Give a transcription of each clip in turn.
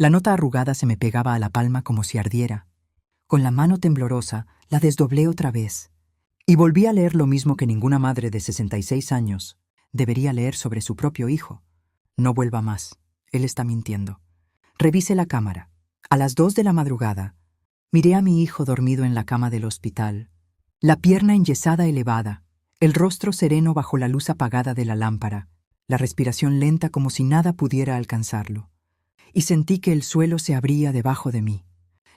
La nota arrugada se me pegaba a la palma como si ardiera. Con la mano temblorosa, la desdoblé otra vez. Y volví a leer lo mismo que ninguna madre de 66 años debería leer sobre su propio hijo. No vuelva más. Él está mintiendo. Revise la cámara. A las 2 de la madrugada, miré a mi hijo dormido en la cama del hospital, la pierna enyesada elevada, el rostro sereno bajo la luz apagada de la lámpara, la respiración lenta como si nada pudiera alcanzarlo. Y sentí que el suelo se abría debajo de mí.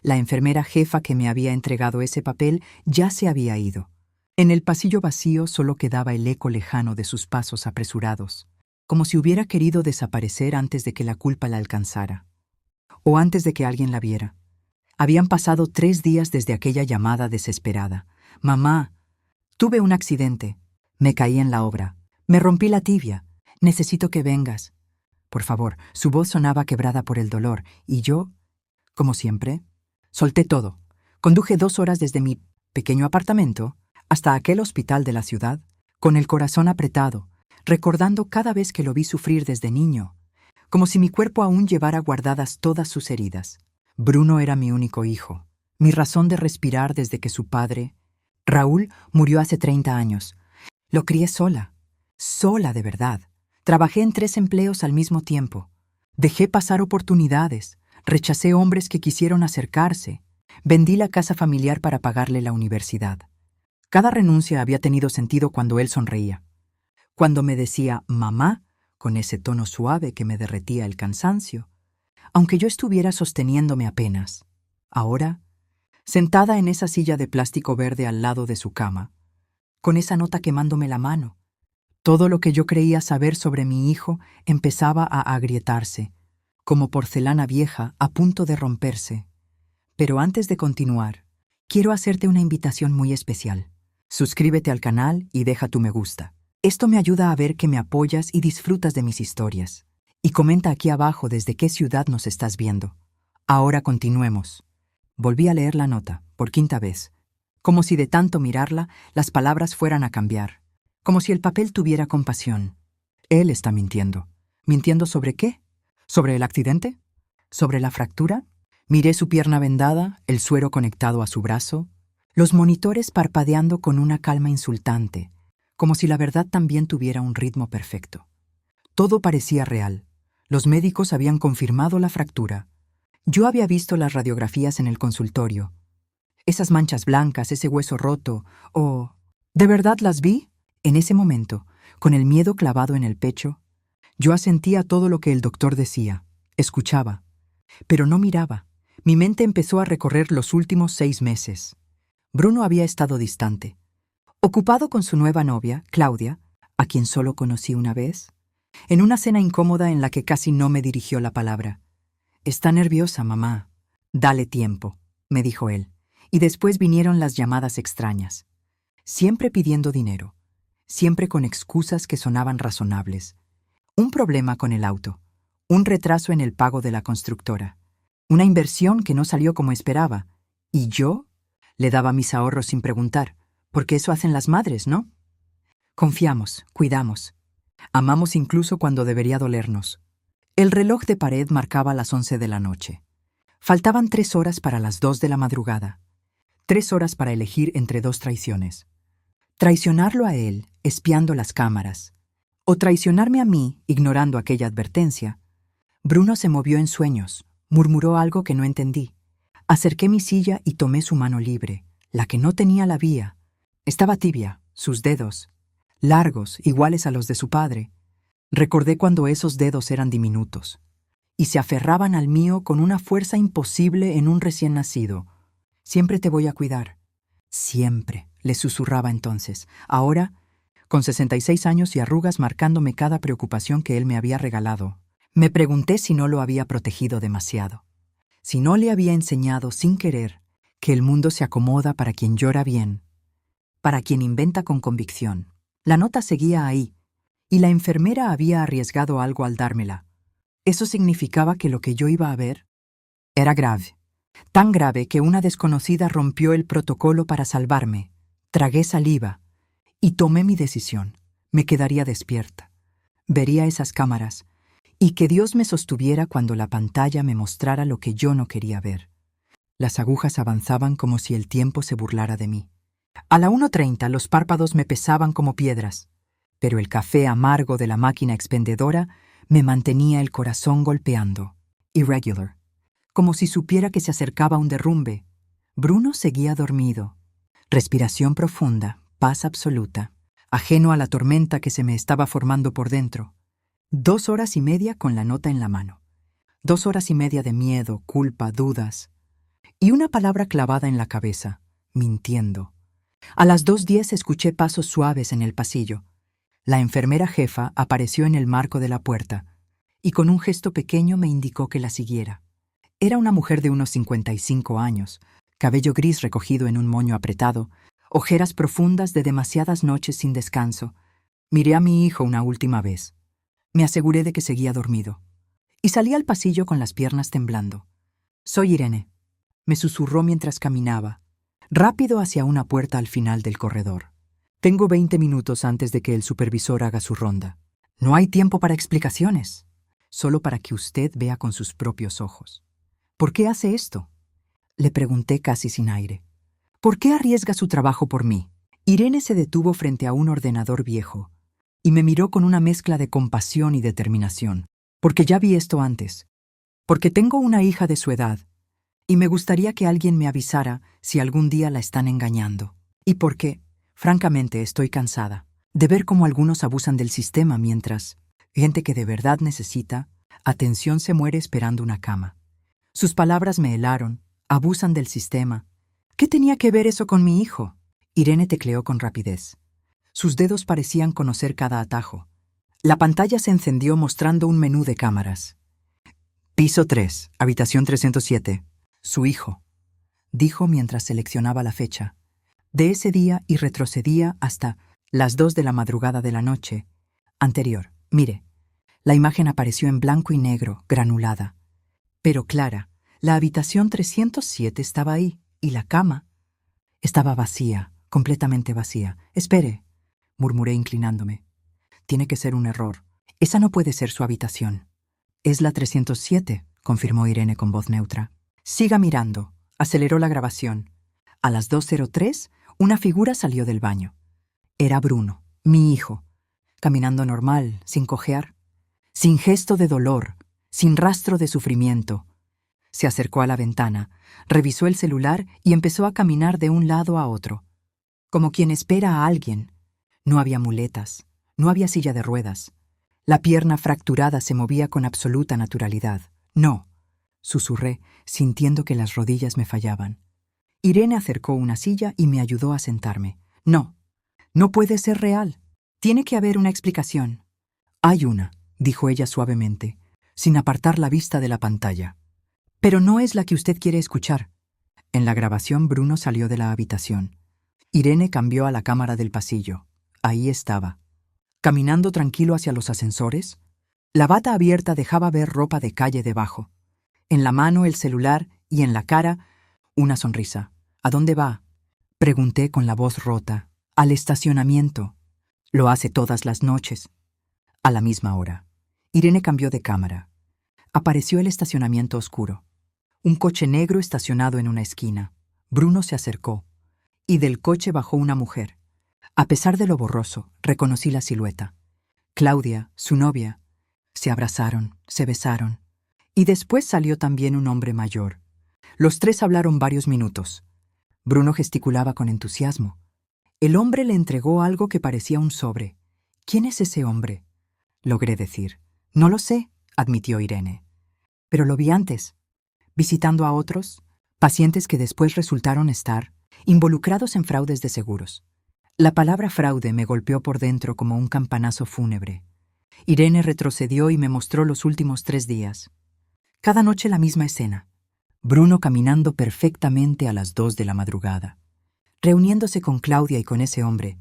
La enfermera jefa que me había entregado ese papel ya se había ido. En el pasillo vacío solo quedaba el eco lejano de sus pasos apresurados, como si hubiera querido desaparecer antes de que la culpa la alcanzara. O antes de que alguien la viera. Habían pasado 3 días desde aquella llamada desesperada. «Mamá, tuve un accidente. Me caí en la obra. Me rompí la tibia. Necesito que vengas». Por favor, su voz sonaba quebrada por el dolor, y yo, como siempre, solté todo. Conduje 2 horas desde mi pequeño apartamento hasta aquel hospital de la ciudad, con el corazón apretado, recordando cada vez que lo vi sufrir desde niño, como si mi cuerpo aún llevara guardadas todas sus heridas. Bruno era mi único hijo, mi razón de respirar desde que su padre, Raúl, murió hace 30 años. Lo crié sola de verdad. Trabajé en 3 empleos al mismo tiempo. Dejé pasar oportunidades, rechacé hombres que quisieron acercarse, vendí la casa familiar para pagarle la universidad. Cada renuncia había tenido sentido cuando él sonreía. Cuando me decía «mamá», con ese tono suave que me derretía el cansancio, aunque yo estuviera sosteniéndome apenas. Ahora, sentada en esa silla de plástico verde al lado de su cama, con esa nota quemándome la mano, todo lo que yo creía saber sobre mi hijo empezaba a agrietarse, como porcelana vieja a punto de romperse. Pero antes de continuar, quiero hacerte una invitación muy especial. Suscríbete al canal y deja tu me gusta. Esto me ayuda a ver que me apoyas y disfrutas de mis historias. Y comenta aquí abajo desde qué ciudad nos estás viendo. Ahora continuemos. Volví a leer la nota, por 5ª vez. Como si de tanto mirarla, las palabras fueran a cambiar. Como si el papel tuviera compasión. Él está mintiendo. ¿Mintiendo sobre qué? ¿Sobre el accidente? ¿Sobre la fractura? Miré su pierna vendada, el suero conectado a su brazo, los monitores parpadeando con una calma insultante, como si la verdad también tuviera un ritmo perfecto. Todo parecía real. Los médicos habían confirmado la fractura. Yo había visto las radiografías en el consultorio. Esas manchas blancas, ese hueso roto, ¿de verdad las vi? En ese momento, con el miedo clavado en el pecho, yo asentía todo lo que el doctor decía, escuchaba, pero no miraba. Mi mente empezó a recorrer los últimos 6 meses. Bruno había estado distante, ocupado con su nueva novia, Claudia, a quien solo conocí una vez, en una cena incómoda en la que casi no me dirigió la palabra. «Está nerviosa, mamá. Dale tiempo», me dijo él, y después vinieron las llamadas extrañas. Siempre pidiendo dinero, siempre con excusas que sonaban razonables. Un problema con el auto, un retraso en el pago de la constructora, una inversión que no salió como esperaba, y yo le daba mis ahorros sin preguntar, porque eso hacen las madres, ¿no? Confiamos, cuidamos, amamos incluso cuando debería dolernos. El reloj de pared marcaba las 11 de la noche. Faltaban 3 horas para las 2 de la madrugada. 3 horas para elegir entre 2 traiciones. Traicionarlo a él, espiando las cámaras, o traicionarme a mí, ignorando aquella advertencia. Bruno se movió en sueños, murmuró algo que no entendí. Acerqué mi silla y tomé su mano libre, la que no tenía la vía. Estaba tibia, sus dedos, largos, iguales a los de su padre. Recordé cuando esos dedos eran diminutos, y se aferraban al mío con una fuerza imposible en un recién nacido. «Siempre te voy a cuidar». «Siempre», le susurraba entonces. Ahora, con 66 años y arrugas marcándome cada preocupación que él me había regalado, me pregunté si no lo había protegido demasiado. Si no le había enseñado sin querer que el mundo se acomoda para quien llora bien, para quien inventa con convicción. La nota seguía ahí, y la enfermera había arriesgado algo al dármela. Eso significaba que lo que yo iba a ver era grave. Tan grave que una desconocida rompió el protocolo para salvarme. Tragué saliva y tomé mi decisión. Me quedaría despierta. Vería esas cámaras y que Dios me sostuviera cuando la pantalla me mostrara lo que yo no quería ver. Las agujas avanzaban como si el tiempo se burlara de mí. A la 1:30 los párpados me pesaban como piedras, pero el café amargo de la máquina expendedora me mantenía el corazón golpeando. Irregular. Como si supiera que se acercaba un derrumbe. Bruno seguía dormido. Respiración profunda, paz absoluta, ajeno a la tormenta que se me estaba formando por dentro. 2 horas y media con la nota en la mano. 2 horas y media de miedo, culpa, dudas. Y una palabra clavada en la cabeza, mintiendo. A las 2:10 escuché pasos suaves en el pasillo. La enfermera jefa apareció en el marco de la puerta y con un gesto pequeño me indicó que la siguiera. Era una mujer de unos 55 años, cabello gris recogido en un moño apretado, ojeras profundas de demasiadas noches sin descanso. Miré a mi hijo una última vez. Me aseguré de que seguía dormido. Y salí al pasillo con las piernas temblando. «Soy Irene», me susurró mientras caminaba, rápido hacia una puerta al final del corredor. «Tengo 20 minutos antes de que el supervisor haga su ronda. No hay tiempo para explicaciones, solo para que usted vea con sus propios ojos». «¿Por qué hace esto?», le pregunté casi sin aire. «¿Por qué arriesga su trabajo por mí?». Irene se detuvo frente a un ordenador viejo y me miró con una mezcla de compasión y determinación. «Porque ya vi esto antes. Porque tengo una hija de su edad y me gustaría que alguien me avisara si algún día la están engañando. Y porque, francamente, estoy cansada de ver cómo algunos abusan del sistema mientras gente que de verdad necesita atención se muere esperando una cama». Sus palabras me helaron. «Abusan del sistema». ¿Qué tenía que ver eso con mi hijo? Irene tecleó con rapidez. Sus dedos parecían conocer cada atajo. La pantalla se encendió mostrando un menú de cámaras. «Piso 3, habitación 307. Su hijo», dijo mientras seleccionaba la fecha. De ese día y retrocedía hasta las 2 de la madrugada de la noche anterior. Mire, la imagen apareció en blanco y negro, granulada. Pero clara, la habitación 307 estaba ahí, y la cama estaba vacía, completamente vacía. «Espere», murmuré inclinándome. «Tiene que ser un error. Esa no puede ser su habitación». «Es la 307», confirmó Irene con voz neutra. «Siga mirando», aceleró la grabación. A las 2:03, una figura salió del baño. Era Bruno, mi hijo, caminando normal, sin cojear, sin gesto de dolor, sin rastro de sufrimiento. Se acercó a la ventana, revisó el celular y empezó a caminar de un lado a otro, como quien espera a alguien. No había muletas, no había silla de ruedas. La pierna fracturada se movía con absoluta naturalidad. «No», susurré, sintiendo que las rodillas me fallaban. Irene acercó una silla y me ayudó a sentarme. «No, no puede ser real. Tiene que haber una explicación». «Hay una», dijo ella suavemente, sin apartar la vista de la pantalla. «Pero no es la que usted quiere escuchar». En la grabación Bruno salió de la habitación. Irene cambió a la cámara del pasillo. Ahí estaba, caminando tranquilo hacia los ascensores. La bata abierta dejaba ver ropa de calle debajo. En la mano el celular y en la cara una sonrisa. «¿A dónde va?», pregunté con la voz rota. «Al estacionamiento». «Lo hace todas las noches». «A la misma hora». Irene cambió de cámara. Apareció el estacionamiento oscuro. Un coche negro estacionado en una esquina. Bruno se acercó, y del coche bajó una mujer. A pesar de lo borroso, reconocí la silueta. Claudia, su novia. Se abrazaron, se besaron. Y después salió también un hombre mayor. Los tres hablaron varios minutos. Bruno gesticulaba con entusiasmo. El hombre le entregó algo que parecía un sobre. «¿Quién es ese hombre?», logré decir. «No lo sé», admitió Irene. «Pero lo vi antes, visitando a otros, pacientes que después resultaron estar involucrados en fraudes de seguros». La palabra fraude me golpeó por dentro como un campanazo fúnebre. Irene retrocedió y me mostró los últimos 3 días. Cada noche la misma escena. Bruno caminando perfectamente a las 2 de la madrugada, reuniéndose con Claudia y con ese hombre,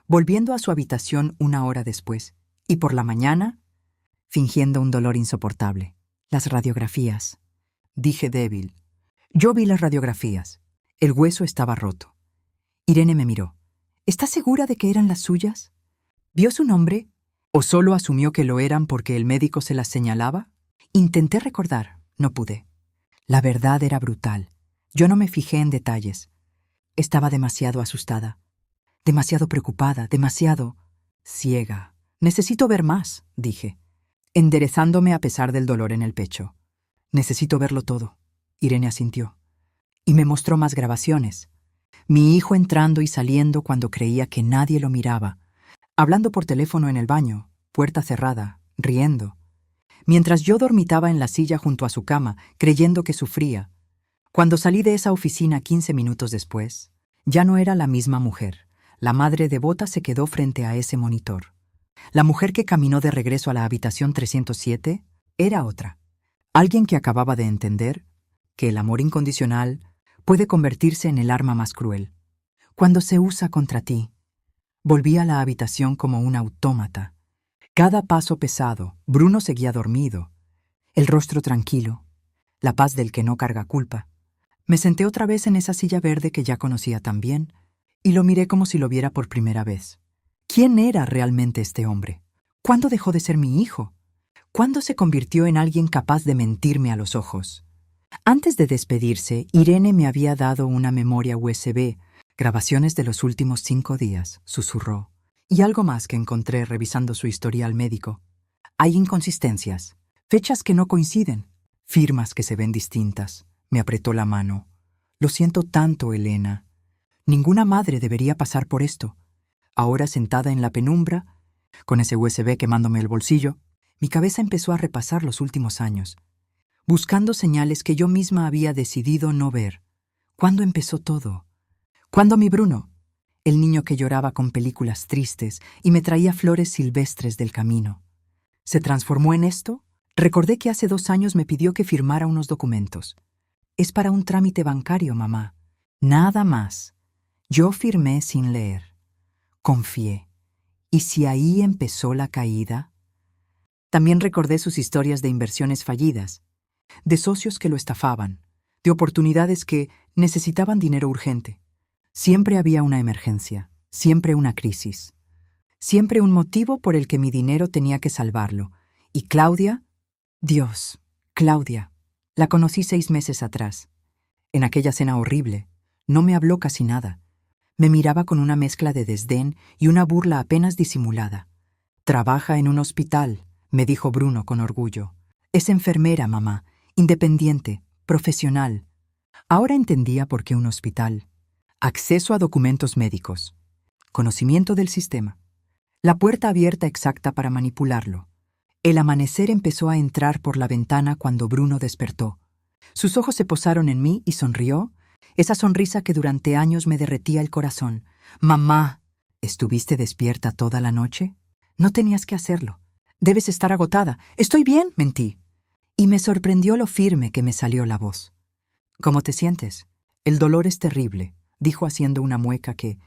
volviendo a su habitación 1 hora después, y por la mañana, fingiendo un dolor insoportable. «Las radiografías», dije débil. Yo vi las radiografías. El hueso estaba roto. Irene me miró. «¿Está segura de que eran las suyas? ¿Vio su nombre? ¿O solo asumió que lo eran porque el médico se las señalaba? Intenté recordar, no pude. La verdad era brutal. Yo no me fijé en detalles. Estaba demasiado asustada, demasiado preocupada, demasiado ciega. Necesito ver más, dije, enderezándome a pesar del dolor en el pecho. Necesito verlo todo. Irene asintió. Y me mostró más grabaciones. Mi hijo entrando y saliendo cuando creía que nadie lo miraba, hablando por teléfono en el baño, puerta cerrada, riendo, mientras yo dormitaba en la silla junto a su cama, creyendo que sufría. Cuando salí de esa oficina 15 minutos después, ya no era la misma mujer. La madre devota se quedó frente a ese monitor. La mujer que caminó de regreso a la habitación 307 era otra. Alguien que acababa de entender que el amor incondicional puede convertirse en el arma más cruel. Cuando se usa contra ti. Volví a la habitación como un autómata. Cada paso pesado, Bruno seguía dormido, el rostro tranquilo, la paz del que no carga culpa. Me senté otra vez en esa silla verde que ya conocía tan bien, y lo miré como si lo viera por primera vez. ¿Quién era realmente este hombre? ¿Cuándo dejó de ser mi hijo? ¿Cuándo se convirtió en alguien capaz de mentirme a los ojos? Antes de despedirse, Irene me había dado una memoria USB, grabaciones de los últimos 5 días, susurró. Y algo más que encontré revisando su historial médico. Hay inconsistencias, fechas que no coinciden, firmas que se ven distintas. Me apretó la mano. Lo siento tanto, Elena. Ninguna madre debería pasar por esto. Ahora sentada en la penumbra, con ese USB quemándome el bolsillo, mi cabeza empezó a repasar los últimos años, buscando señales que yo misma había decidido no ver. ¿Cuándo empezó todo? ¿Cuándo mi Bruno? El niño que lloraba con películas tristes y me traía flores silvestres del camino. ¿Se transformó en esto? Recordé que hace 2 años me pidió que firmara unos documentos. Es para un trámite bancario, mamá. Nada más. Yo firmé sin leer. Confié. ¿Y si ahí empezó la caída? También recordé sus historias de inversiones fallidas, de socios que lo estafaban, de oportunidades que necesitaban dinero urgente. Siempre había una emergencia, siempre una crisis, siempre un motivo por el que mi dinero tenía que salvarlo. Y Claudia, Dios, Claudia, la conocí 6 meses atrás. En aquella cena horrible, no me habló casi nada. Me miraba con una mezcla de desdén y una burla apenas disimulada. Trabaja en un hospital, me dijo Bruno con orgullo. Es enfermera, mamá, independiente, profesional. Ahora entendía por qué un hospital. Acceso a documentos médicos. Conocimiento del sistema. La puerta abierta exacta para manipularlo. El amanecer empezó a entrar por la ventana cuando Bruno despertó. Sus ojos se posaron en mí y sonrió, esa sonrisa que durante años me derretía el corazón. Mamá, ¿estuviste despierta toda la noche? No tenías que hacerlo. Debes estar agotada. Estoy bien, mentí. Y me sorprendió lo firme que me salió la voz. ¿Cómo te sientes? El dolor es terrible, dijo haciendo una mueca que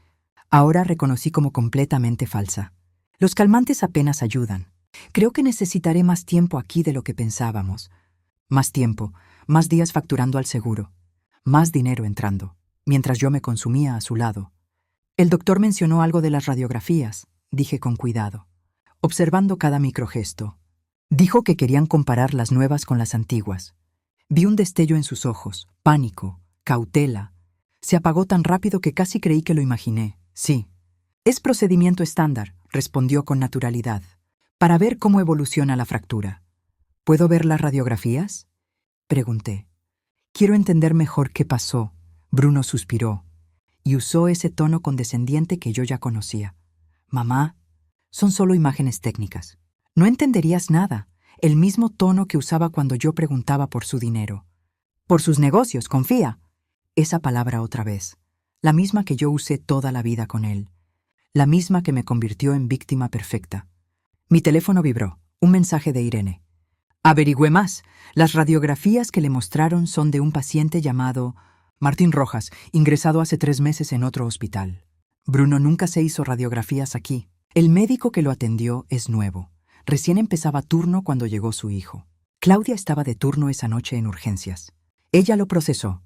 ahora reconocí como completamente falsa. Los calmantes apenas ayudan. Creo que necesitaré más tiempo aquí de lo que pensábamos. Más tiempo, más días facturando al seguro, más dinero entrando, mientras yo me consumía a su lado. El doctor mencionó algo de las radiografías, dije con cuidado, observando cada microgesto. Dijo que querían comparar las nuevas con las antiguas. Vi un destello en sus ojos, pánico, cautela. Se apagó tan rápido que casi creí que lo imaginé. Sí. Es procedimiento estándar, respondió con naturalidad, para ver cómo evoluciona la fractura. ¿Puedo ver las radiografías? Pregunté. Quiero entender mejor qué pasó. Bruno suspiró y usó ese tono condescendiente que yo ya conocía. Mamá, son solo imágenes técnicas. No entenderías nada. El mismo tono que usaba cuando yo preguntaba por su dinero. Por sus negocios, confía. Esa palabra otra vez. La misma que yo usé toda la vida con él. La misma que me convirtió en víctima perfecta. Mi teléfono vibró. Un mensaje de Irene. Averigüé más. Las radiografías que le mostraron son de un paciente llamado Martín Rojas, ingresado hace 3 meses en otro hospital. Bruno nunca se hizo radiografías aquí. El médico que lo atendió es nuevo. Recién empezaba turno cuando llegó su hijo. Claudia estaba de turno esa noche en urgencias. Ella lo procesó.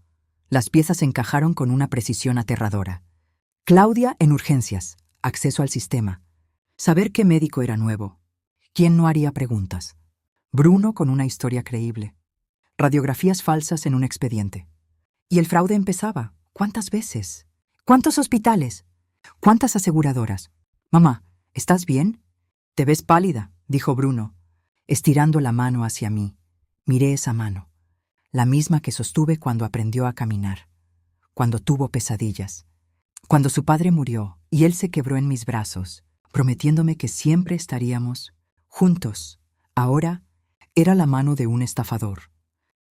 Las piezas encajaron con una precisión aterradora. Claudia en urgencias. Acceso al sistema. Saber qué médico era nuevo. ¿Quién no haría preguntas? Bruno con una historia creíble. Radiografías falsas en un expediente. Y el fraude empezaba. ¿Cuántas veces? ¿Cuántos hospitales? ¿Cuántas aseguradoras? Mamá, ¿estás bien? Te ves pálida, dijo Bruno, estirando la mano hacia mí. Miré esa mano, la misma que sostuve cuando aprendió a caminar, cuando tuvo pesadillas, cuando su padre murió y él se quebró en mis brazos, prometiéndome que siempre estaríamos juntos. Ahora era la mano de un estafador,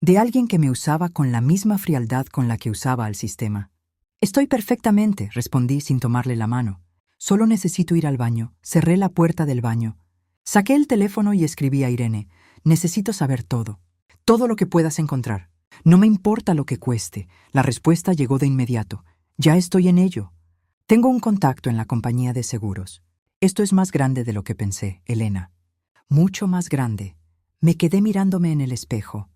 de alguien que me usaba con la misma frialdad con la que usaba al sistema. Estoy perfectamente, respondí sin tomarle la mano. Solo necesito ir al baño. Cerré la puerta del baño. Saqué el teléfono y escribí a Irene. Necesito saber todo. Todo lo que puedas encontrar. No me importa lo que cueste. La respuesta llegó de inmediato. Ya estoy en ello. Tengo un contacto en la compañía de seguros. Esto es más grande de lo que pensé, Elena. Mucho más grande. Me quedé mirándome en el espejo.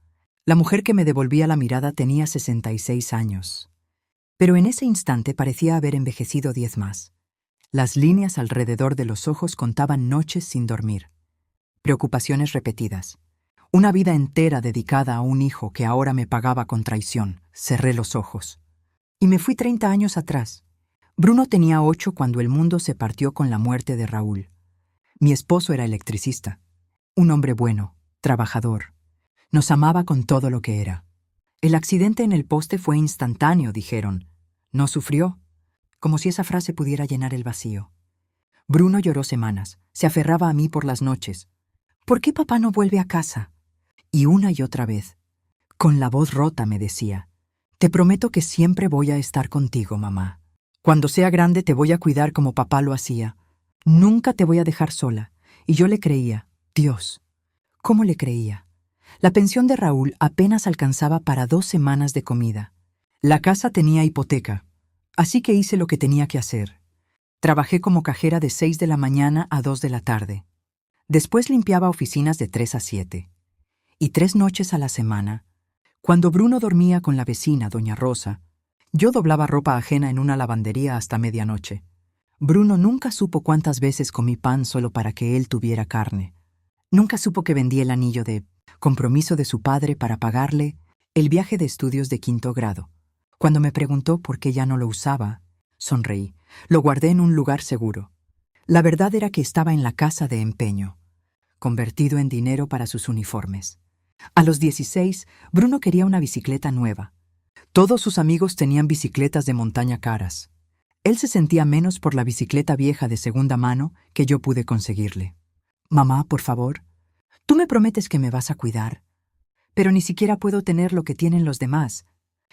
La mujer que me devolvía la mirada tenía 66 años. Pero en ese instante parecía haber envejecido 10 más. Las líneas alrededor de los ojos contaban noches sin dormir. Preocupaciones repetidas. Una vida entera dedicada a un hijo que ahora me pagaba con traición. Cerré los ojos. Y me fui 30 años atrás. Bruno tenía 8 cuando el mundo se partió con la muerte de Raúl. Mi esposo era electricista. Un hombre bueno, trabajador. Nos amaba con todo lo que era. El accidente en el poste fue instantáneo, dijeron. No sufrió. Como si esa frase pudiera llenar el vacío. Bruno lloró semanas. Se aferraba a mí por las noches. ¿Por qué papá no vuelve a casa? Y una y otra vez, con la voz rota, me decía, te prometo que siempre voy a estar contigo, mamá. Cuando sea grande te voy a cuidar como papá lo hacía. Nunca te voy a dejar sola. Y yo le creía. Dios, ¿cómo le creía? La pensión de Raúl apenas alcanzaba para 2 semanas de comida. La casa tenía hipoteca. Así que hice lo que tenía que hacer. Trabajé como cajera de 6 de la mañana a 2 de la tarde. Después limpiaba oficinas de 3 a 7. Y 3 noches a la semana, cuando Bruno dormía con la vecina, doña Rosa, yo doblaba ropa ajena en una lavandería hasta medianoche. Bruno nunca supo cuántas veces comí pan solo para que él tuviera carne. Nunca supo que vendí el anillo de compromiso de su padre para pagarle el viaje de estudios de 5º grado. Cuando me preguntó por qué ya no lo usaba, sonreí. Lo guardé en un lugar seguro. La verdad era que estaba en la casa de empeño, convertido en dinero para sus uniformes. A los 16, Bruno quería una bicicleta nueva. Todos sus amigos tenían bicicletas de montaña caras. Él se sentía menos por la bicicleta vieja de segunda mano que yo pude conseguirle. Mamá, por favor, tú me prometes que me vas a cuidar, pero ni siquiera puedo tener lo que tienen los demás.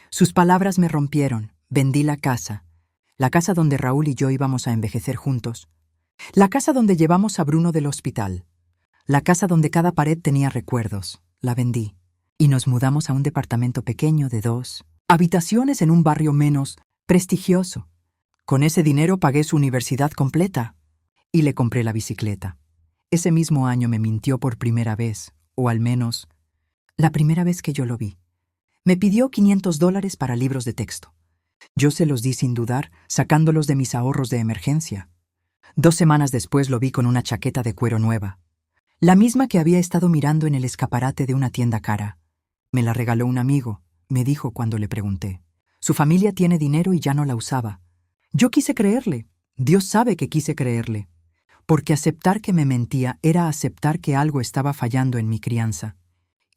Sus palabras me rompieron. Vendí la casa donde Raúl y yo íbamos a envejecer juntos, la casa donde llevamos a Bruno del hospital, la casa donde cada pared tenía recuerdos. La vendí y nos mudamos a un departamento pequeño de 2 habitaciones en un barrio menos prestigioso. Con ese dinero pagué su universidad completa y le compré la bicicleta. Ese mismo año me mintió por primera vez, o al menos la primera vez que yo lo vi. Me pidió $500 para libros de texto. Yo se los di sin dudar, sacándolos de mis ahorros de emergencia. 2 semanas después lo vi con una chaqueta de cuero nueva, la misma que había estado mirando en el escaparate de una tienda cara. Me la regaló un amigo, me dijo cuando le pregunté. Su familia tiene dinero y ya no la usaba. Yo quise creerle. Dios sabe que quise creerle. Porque aceptar que me mentía era aceptar que algo estaba fallando en mi crianza.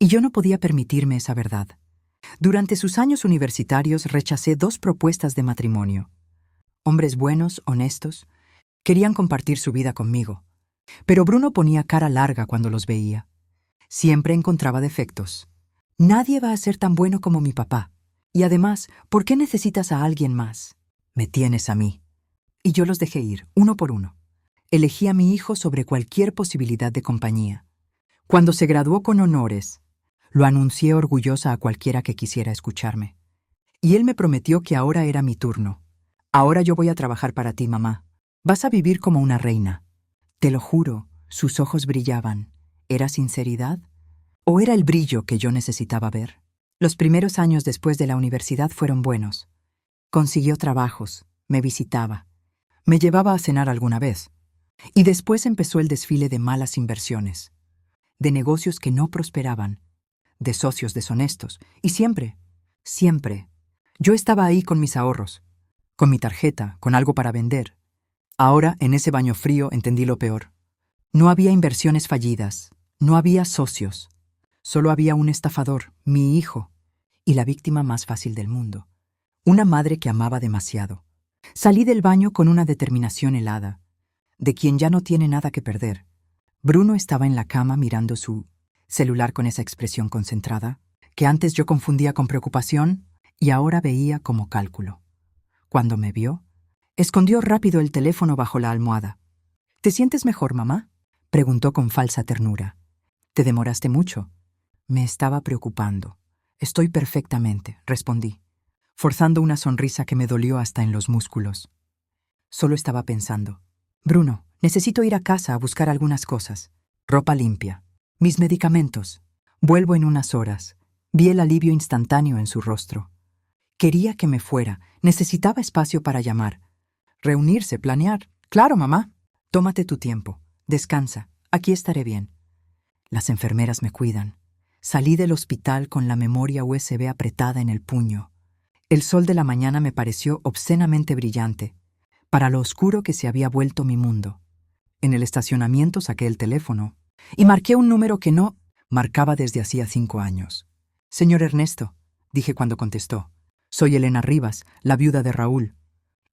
Y yo no podía permitirme esa verdad. Durante sus años universitarios rechacé 2 propuestas de matrimonio. Hombres buenos, honestos, querían compartir su vida conmigo. Pero Bruno ponía cara larga cuando los veía. Siempre encontraba defectos. Nadie va a ser tan bueno como mi papá. Y además, ¿por qué necesitas a alguien más? Me tienes a mí. Y yo los dejé ir, uno por uno. Elegí a mi hijo sobre cualquier posibilidad de compañía. Cuando se graduó con honores, lo anuncié orgullosa a cualquiera que quisiera escucharme. Y él me prometió que ahora era mi turno. Ahora yo voy a trabajar para ti, mamá. Vas a vivir como una reina. Te lo juro, sus ojos brillaban. ¿Era sinceridad? ¿O era el brillo que yo necesitaba ver? Los primeros años después de la universidad fueron buenos. Consiguió trabajos, me visitaba. Me llevaba a cenar alguna vez. Y después empezó el desfile de malas inversiones, de negocios que no prosperaban, de socios deshonestos. Y siempre, yo estaba ahí con mis ahorros, con mi tarjeta, con algo para vender. Ahora, en ese baño frío, entendí lo peor. No había inversiones fallidas, no había socios. Solo había un estafador, mi hijo, y la víctima más fácil del mundo. Una madre que amaba demasiado. Salí del baño con una determinación helada, de quien ya no tiene nada que perder. Bruno estaba en la cama mirando su celular con esa expresión concentrada, que antes yo confundía con preocupación y ahora veía como cálculo. Cuando me vio, escondió rápido el teléfono bajo la almohada. ¿Te sientes mejor, mamá?, preguntó con falsa ternura. ¿Te demoraste mucho? Me estaba preocupando. Estoy perfectamente, respondí, forzando una sonrisa que me dolió hasta en los músculos. Solo estaba pensando. Bruno, necesito ir a casa a buscar algunas cosas. Ropa limpia. Mis medicamentos. Vuelvo en unas horas. Vi el alivio instantáneo en su rostro. Quería que me fuera. Necesitaba espacio para llamar. Reunirse, planear. Claro, mamá. Tómate tu tiempo. Descansa. Aquí estaré bien. Las enfermeras me cuidan. Salí del hospital con la memoria USB apretada en el puño. El sol de la mañana me pareció obscenamente brillante, para lo oscuro que se había vuelto mi mundo. En el estacionamiento saqué el teléfono y marqué un número que no marcaba desde hacía 5 años. Señor Ernesto, dije cuando contestó. Soy Elena Rivas, la viuda de Raúl.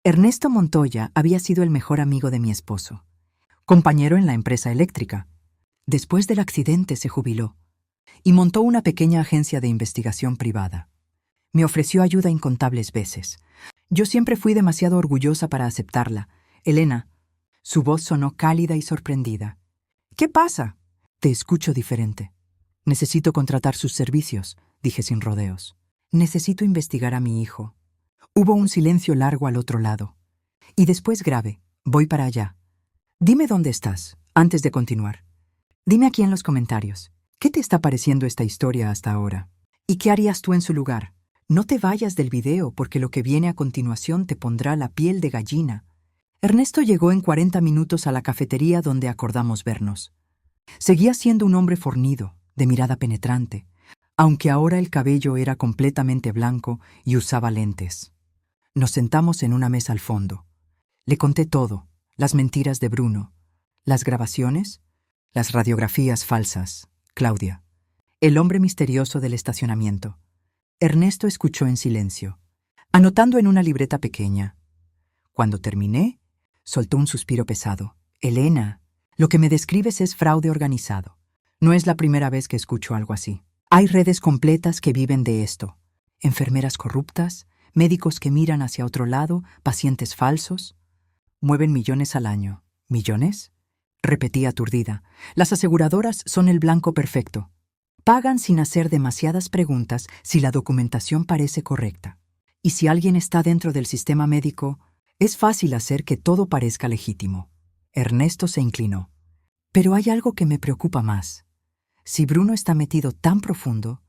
Ernesto Montoya había sido el mejor amigo de mi esposo, compañero en la empresa eléctrica. Después del accidente se jubiló y montó una pequeña agencia de investigación privada. Me ofreció ayuda incontables veces. Yo siempre fui demasiado orgullosa para aceptarla. Elena, su voz sonó cálida y sorprendida. ¿Qué pasa? Te escucho diferente. Necesito contratar sus servicios, dije sin rodeos. Necesito investigar a mi hijo. Hubo un silencio largo al otro lado. Y después grave. Voy para allá. Dime dónde estás, antes de continuar. Dime aquí en los comentarios. ¿Qué te está pareciendo esta historia hasta ahora? ¿Y qué harías tú en su lugar? No te vayas del video porque lo que viene a continuación te pondrá la piel de gallina. Ernesto llegó en 40 minutos a la cafetería donde acordamos vernos. Seguía siendo un hombre fornido, de mirada penetrante, aunque ahora el cabello era completamente blanco y usaba lentes. Nos sentamos en una mesa al fondo. Le conté todo, las mentiras de Bruno, las grabaciones, las radiografías falsas, Claudia, el hombre misterioso del estacionamiento. Ernesto escuchó en silencio, anotando en una libreta pequeña. Cuando terminé, soltó un suspiro pesado. Elena, lo que me describes es fraude organizado. No es la primera vez que escucho algo así. Hay redes completas que viven de esto. Enfermeras corruptas, médicos que miran hacia otro lado, pacientes falsos. Mueven millones al año. ¿Millones? Repetí aturdida. Las aseguradoras son el blanco perfecto. Pagan sin hacer demasiadas preguntas si la documentación parece correcta. Y si alguien está dentro del sistema médico, es fácil hacer que todo parezca legítimo. Ernesto se inclinó. Pero hay algo que me preocupa más. Si Bruno está metido tan profundo,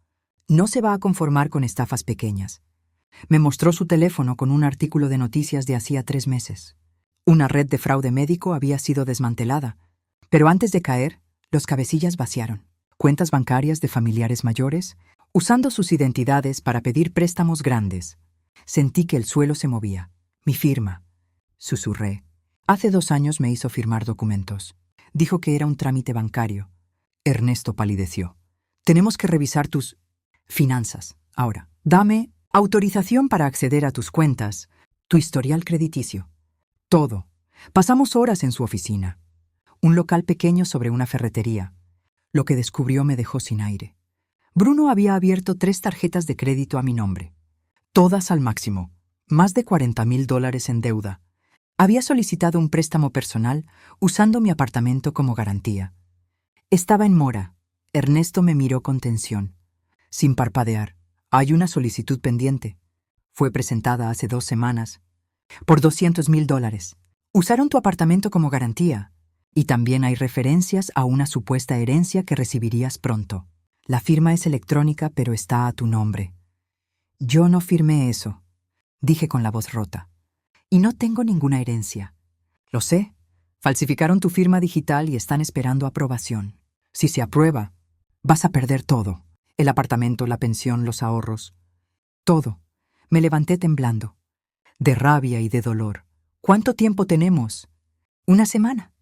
no se va a conformar con estafas pequeñas. Me mostró su teléfono con un artículo de noticias de hacía 3 meses. Una red de fraude médico había sido desmantelada, pero antes de caer, los cabecillas vaciaron cuentas bancarias de familiares mayores, usando sus identidades para pedir préstamos grandes. Sentí que el suelo se movía. Mi firma. Susurré. Hace 2 años me hizo firmar documentos. Dijo que era un trámite bancario. Ernesto palideció. Tenemos que revisar tus finanzas. Ahora, dame autorización para acceder a tus cuentas, tu historial crediticio. Todo. Pasamos horas en su oficina. Un local pequeño sobre una ferretería. Lo que descubrió me dejó sin aire. Bruno había abierto 3 tarjetas de crédito a mi nombre. Todas al máximo. Más de $40,000 en deuda. Había solicitado un préstamo personal usando mi apartamento como garantía. Estaba en mora. Ernesto me miró con tensión. Sin parpadear. Hay una solicitud pendiente. Fue presentada hace 2 semanas. Por $200,000. Usaron tu apartamento como garantía. Y también hay referencias a una supuesta herencia que recibirías pronto. La firma es electrónica, pero está a tu nombre. Yo no firmé eso, dije con la voz rota. Y no tengo ninguna herencia. Lo sé. Falsificaron tu firma digital y están esperando aprobación. Si se aprueba, vas a perder todo. El apartamento, la pensión, los ahorros. Todo. Me levanté temblando, de rabia y de dolor. ¿Cuánto tiempo tenemos? Una semana.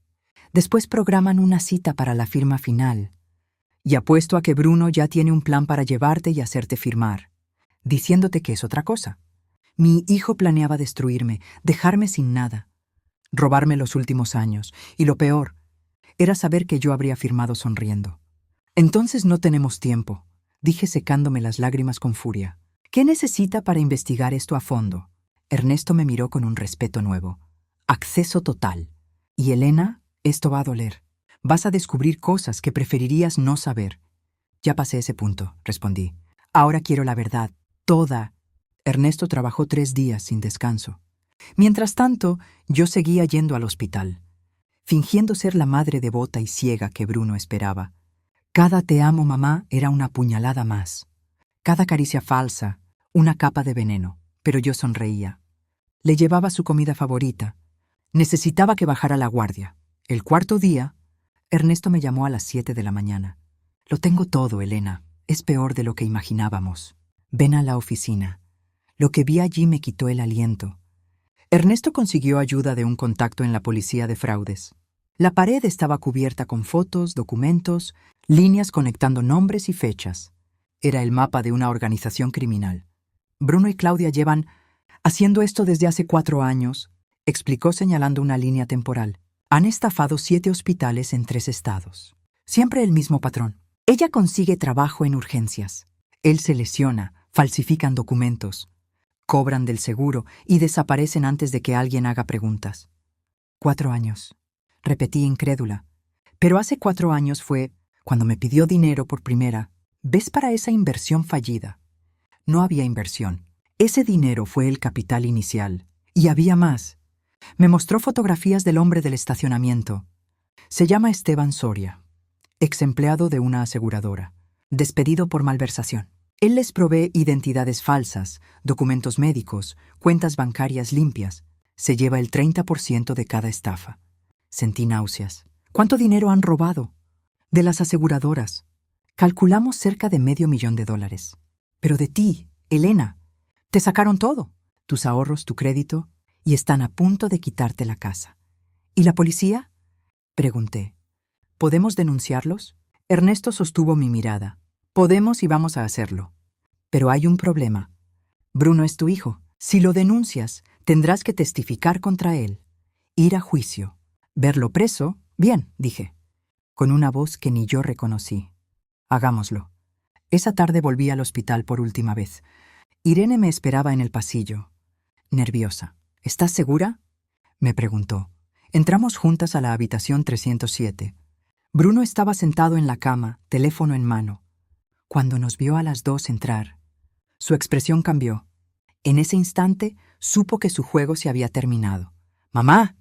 Después programan una cita para la firma final. Y apuesto a que Bruno ya tiene un plan para llevarte y hacerte firmar, diciéndote que es otra cosa. Mi hijo planeaba destruirme, dejarme sin nada, robarme los últimos años, y lo peor era saber que yo habría firmado sonriendo. Entonces no tenemos tiempo, dije secándome las lágrimas con furia. ¿Qué necesita para investigar esto a fondo? Ernesto me miró con un respeto nuevo. Acceso total. Y Elena, esto va a doler. Vas a descubrir cosas que preferirías no saber. Ya pasé ese punto, respondí. Ahora quiero la verdad, toda. Ernesto trabajó 3 días sin descanso. Mientras tanto, yo seguía yendo al hospital, fingiendo ser la madre devota y ciega que Bruno esperaba. Cada te amo, mamá, era una puñalada más. Cada caricia falsa, una capa de veneno, pero yo sonreía. Le llevaba su comida favorita. Necesitaba que bajara la guardia. El 4.º día, Ernesto me llamó a las 7 de la mañana. Lo tengo todo, Elena. Es peor de lo que imaginábamos. Ven a la oficina. Lo que vi allí me quitó el aliento. Ernesto consiguió ayuda de un contacto en la policía de fraudes. La pared estaba cubierta con fotos, documentos, líneas conectando nombres y fechas. Era el mapa de una organización criminal. Bruno y Claudia llevan haciendo esto desde hace 4 años, explicó señalando una línea temporal. Han estafado 7 hospitales en 3 estados. Siempre el mismo patrón. Ella consigue trabajo en urgencias. Él se lesiona, falsifican documentos, cobran del seguro y desaparecen antes de que alguien haga preguntas. 4 años. Repetí incrédula. Pero hace 4 años fue cuando me pidió dinero por primera vez para esa inversión fallida. No había inversión. Ese dinero fue el capital inicial. Y había más. Me mostró fotografías del hombre del estacionamiento. Se llama Esteban Soria, ex empleado de una aseguradora, despedido por malversación. Él les provee identidades falsas, documentos médicos, cuentas bancarias limpias. Se lleva el 30% de cada estafa. Sentí náuseas. ¿Cuánto dinero han robado? De las aseguradoras. Calculamos cerca de $500,000. Pero de ti, Elena, te sacaron todo. Tus ahorros, tu crédito, y están a punto de quitarte la casa. ¿Y la policía? Pregunté. ¿Podemos denunciarlos? Ernesto sostuvo mi mirada. Podemos y vamos a hacerlo. Pero hay un problema. Bruno es tu hijo. Si lo denuncias, tendrás que testificar contra él. Ir a juicio. Verlo preso. Bien, dije, con una voz que ni yo reconocí. Hagámoslo. Esa tarde volví al hospital por última vez. Irene me esperaba en el pasillo, nerviosa. ¿Estás segura?, me preguntó. Entramos juntas a la habitación 307. Bruno estaba sentado en la cama, teléfono en mano. Cuando nos vio a las 2 entrar, su expresión cambió. En ese instante, supo que su juego se había terminado. «Mamá,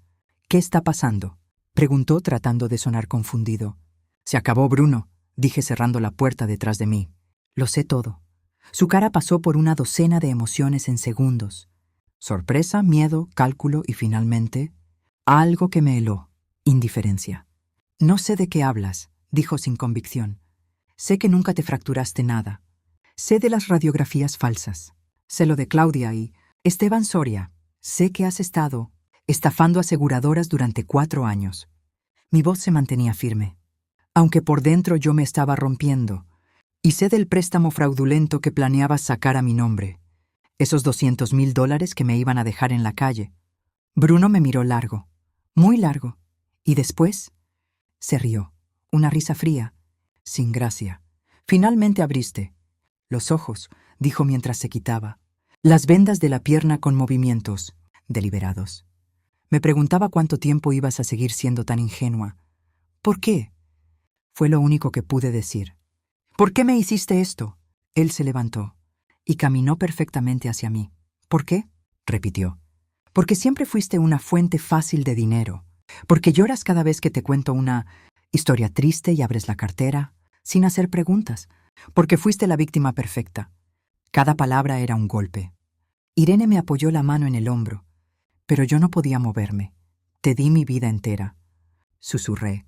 ¿qué está pasando?», preguntó tratando de sonar confundido. «Se acabó, Bruno», dije cerrando la puerta detrás de mí. Lo sé todo. Su cara pasó por una docena de emociones en segundos. Sorpresa, miedo, cálculo y finalmente, algo que me heló, indiferencia. «No sé de qué hablas», dijo sin convicción. «Sé que nunca te fracturaste nada. Sé de las radiografías falsas. Sé lo de Claudia y Esteban Soria. Sé que has estado estafando aseguradoras durante 4 años». Mi voz se mantenía firme, aunque por dentro yo me estaba rompiendo. Y sé del préstamo fraudulento que planeabas sacar a mi nombre. Esos $200,000 que me iban a dejar en la calle. Bruno me miró largo, muy largo, y después se rió, una risa fría, sin gracia. «Finalmente abriste los ojos», dijo mientras se quitaba las vendas de la pierna con movimientos deliberados. Me preguntaba cuánto tiempo ibas a seguir siendo tan ingenua. «¿Por qué?», fue lo único que pude decir. «¿Por qué me hiciste esto?». Él se levantó y caminó perfectamente hacia mí. «¿Por qué?», repitió. «Porque siempre fuiste una fuente fácil de dinero. Porque lloras cada vez que te cuento una historia triste y abres la cartera, sin hacer preguntas. Porque fuiste la víctima perfecta». Cada palabra era un golpe. Irene me apoyó la mano en el hombro, pero yo no podía moverme. «Te di mi vida entera. susurré.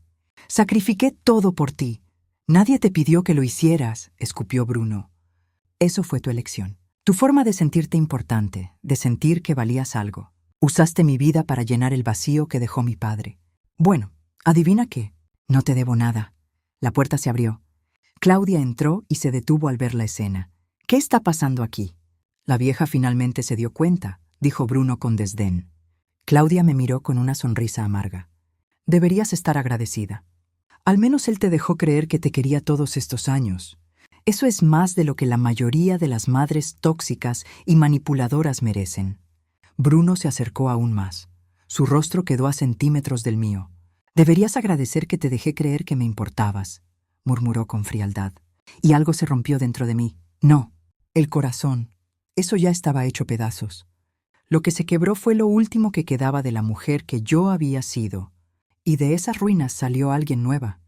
Sacrifiqué todo por ti. Nadie te pidió que lo hicieras, escupió Bruno. Eso fue tu elección. Tu forma de sentirte importante, de sentir que valías algo. Usaste mi vida para llenar el vacío que dejó mi padre. Bueno, adivina qué. No te debo nada. La puerta se abrió. Claudia entró y se detuvo al ver la escena. ¿Qué está pasando aquí? La vieja finalmente se dio cuenta, dijo Bruno con desdén. Claudia me miró con una sonrisa amarga. Deberías estar agradecida. Al menos él te dejó creer que te quería todos estos años. Eso es más de lo que la mayoría de las madres tóxicas y manipuladoras merecen. Bruno se acercó aún más. Su rostro quedó a centímetros del mío. Deberías agradecer que te dejé creer que me importabas, murmuró con frialdad. Y algo se rompió dentro de mí. No, el corazón. Eso ya estaba hecho pedazos. Lo que se quebró fue lo último que quedaba de la mujer que yo había sido. Y de esas ruinas salió alguien nueva.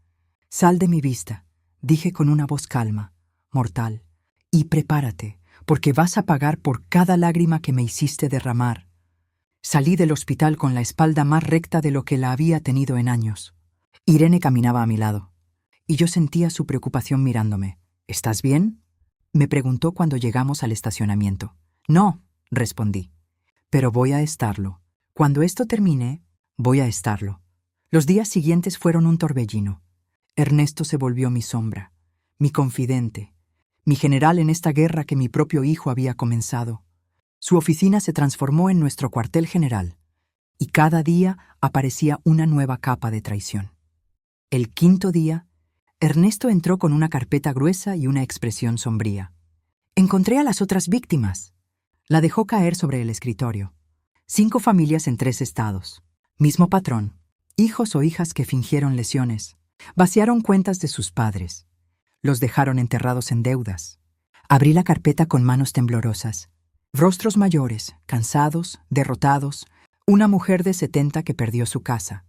Sal de mi vista, dije con una voz calma, mortal, y prepárate, porque vas a pagar por cada lágrima que me hiciste derramar. Salí del hospital con la espalda más recta de lo que la había tenido en años. Irene caminaba a mi lado, y yo sentía su preocupación mirándome. ¿Estás bien?, me preguntó cuando llegamos al estacionamiento. No, respondí, pero voy a estarlo. Cuando esto termine, voy a estarlo. Los días siguientes fueron un torbellino. Ernesto se volvió mi sombra, mi confidente, mi general en esta guerra que mi propio hijo había comenzado. Su oficina se transformó en nuestro cuartel general, y cada día aparecía una nueva capa de traición. El quinto día, Ernesto entró con una carpeta gruesa y una expresión sombría. Encontré a las otras víctimas. La dejó caer sobre el escritorio. 5 familias en 3 estados. Mismo patrón. Hijos o hijas que fingieron lesiones. Vaciaron cuentas de sus padres. Los dejaron enterrados en deudas. Abrí la carpeta con manos temblorosas. Rostros mayores, cansados, derrotados. Una mujer de 70 que perdió su casa.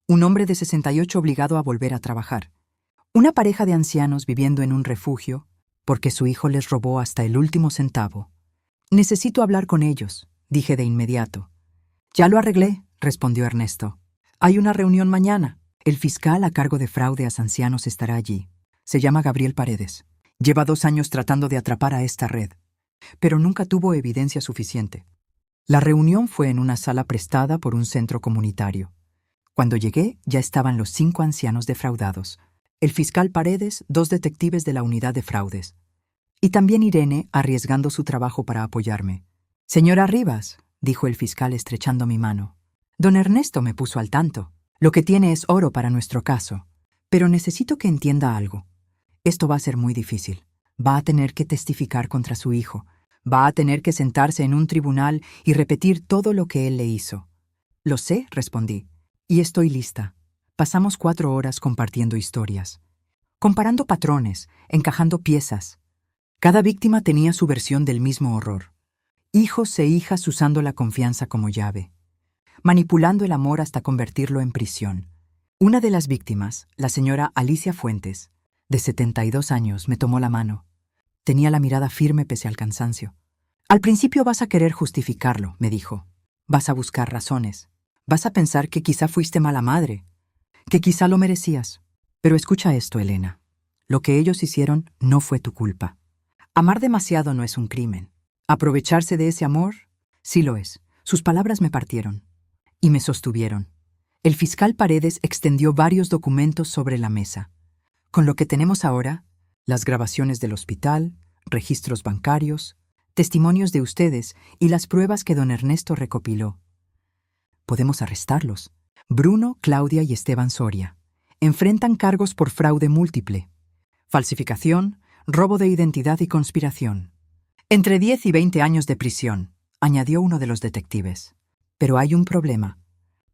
Un hombre de 68 obligado a volver a trabajar. Una pareja de ancianos viviendo en un refugio porque su hijo les robó hasta el último centavo. Necesito hablar con ellos, dije de inmediato. Ya lo arreglé, respondió Ernesto. Hay una reunión mañana. El fiscal a cargo de fraudes a ancianos estará allí. Se llama Gabriel Paredes. Lleva 2 años tratando de atrapar a esta red, pero nunca tuvo evidencia suficiente. La reunión fue en una sala prestada por un centro comunitario. Cuando llegué, ya estaban los 5 ancianos defraudados. El fiscal Paredes, 2 detectives de la unidad de fraudes. Y también Irene, arriesgando su trabajo para apoyarme. Señora Rivas, dijo el fiscal estrechando mi mano. Don Ernesto me puso al tanto. Lo que tiene es oro para nuestro caso. Pero necesito que entienda algo. Esto va a ser muy difícil. Va a tener que testificar contra su hijo. Va a tener que sentarse en un tribunal y repetir todo lo que él le hizo. Lo sé, respondí. Y estoy lista. Pasamos 4 horas compartiendo historias. Comparando patrones, encajando piezas. Cada víctima tenía su versión del mismo horror. Hijos e hijas usando la confianza como llave. Manipulando el amor hasta convertirlo en prisión. Una de las víctimas, la señora Alicia Fuentes, de 72 años, me tomó la mano. Tenía la mirada firme pese al cansancio. Al principio vas a querer justificarlo, me dijo. Vas a buscar razones. Vas a pensar que quizá fuiste mala madre, que quizá lo merecías. Pero escucha esto, Elena. Lo que ellos hicieron no fue tu culpa. Amar demasiado no es un crimen. Aprovecharse de ese amor, sí lo es. Sus palabras me partieron y me sostuvieron. El fiscal Paredes extendió varios documentos sobre la mesa. Con lo que tenemos ahora, las grabaciones del hospital, registros bancarios, testimonios de ustedes y las pruebas que don Ernesto recopiló. Podemos arrestarlos. Bruno, Claudia y Esteban Soria enfrentan cargos por fraude múltiple, falsificación, robo de identidad y conspiración. Entre 10 y 20 años de prisión, añadió uno de los detectives. Pero hay un problema.